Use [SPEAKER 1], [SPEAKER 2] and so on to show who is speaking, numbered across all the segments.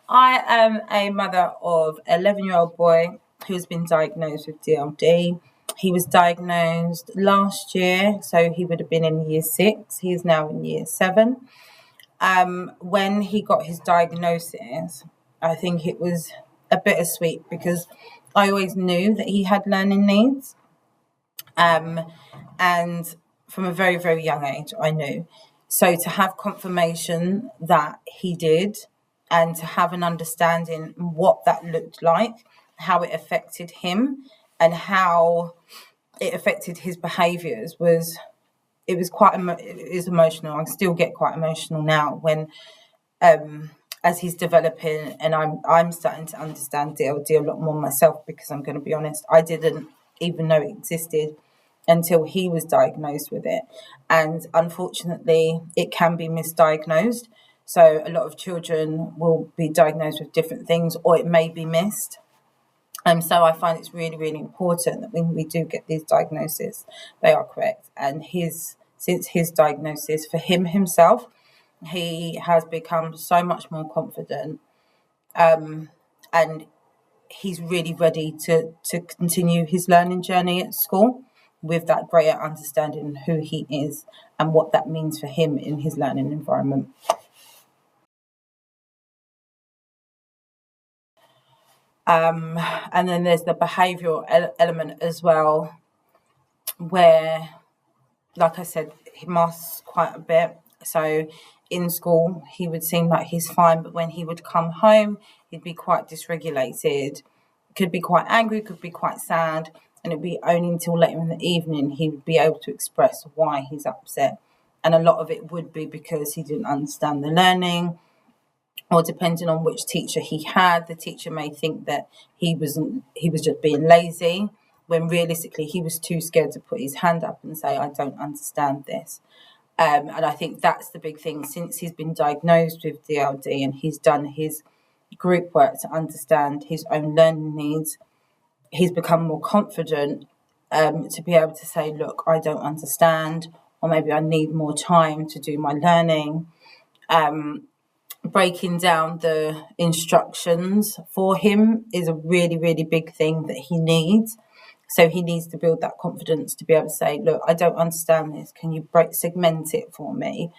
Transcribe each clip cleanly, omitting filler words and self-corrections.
[SPEAKER 1] I am a mother of an 11-year-old boy who's been diagnosed with DLD. He was diagnosed last year, so he would have been in year 6. He is now in year 7. When he got his diagnosis, I think it was a bittersweet because I always knew that he had learning needs. And from a very, very young age, I knew. So to have confirmation that he did and to have an understanding what that looked like, how it affected him and how it affected his behaviours it is emotional. I still get quite emotional now when as he's developing and I'm starting to understand DLD a lot more myself, because I'm going to be honest, I didn't even know it existed until he was diagnosed with it. And unfortunately, it can be misdiagnosed. So a lot of children will be diagnosed with different things, or it may be missed. So I find it's really, really important that when we do get these diagnoses, they are correct. And since his diagnosis, for him himself, he has become so much more confident, and he's really ready to continue his learning journey at school with that greater understanding of who he is and what that means for him in his learning environment. And then there's the behavioural element as well, where, like I said, he masks quite a bit. So in school, he would seem like he's fine, but when he would come home, he'd be quite dysregulated, could be quite angry, could be quite sad, and it'd be only until later in the evening he would be able to express why he's upset. And a lot of it would be because he didn't understand the learning, or depending on which teacher he had, the teacher may think that he was just being lazy, when realistically he was too scared to put his hand up and say, I don't understand this. And I think that's the big thing. Since he's been diagnosed with DLD and he's done his group work to understand his own learning needs, he's become more confident to be able to say, look, I don't understand, or maybe I need more time to do my learning. Breaking down the instructions for him is a really, really big thing that he needs. So he needs to build that confidence to be able to say, look, I don't understand this. Can you segment it for me?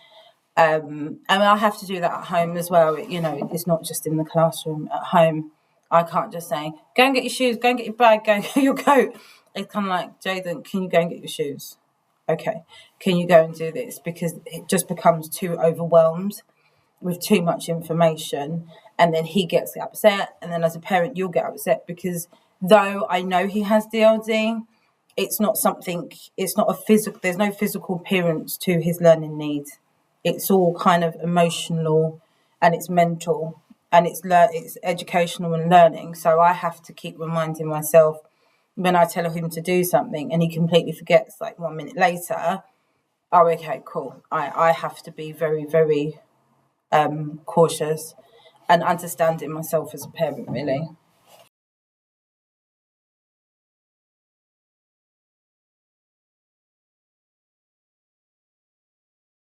[SPEAKER 1] And I have to do that at home as well. It's not just in the classroom. At home, I can't just say, go and get your shoes, go and get your bag, go and get your coat. It's kind of like, Jaden, can you go and get your shoes? Okay. Can you go and do this? Because it just becomes too overwhelmed with too much information, and then he gets upset, and then as a parent you'll get upset, because though I know he has DLD, it's not a physical, there's no physical appearance to his learning needs. It's all kind of emotional, and it's mental, and it's educational and learning. So I have to keep reminding myself when I tell him to do something and he completely forgets, like 1 minute later, oh, okay, cool. I have to be very, very cautious and understanding myself as a parent, really.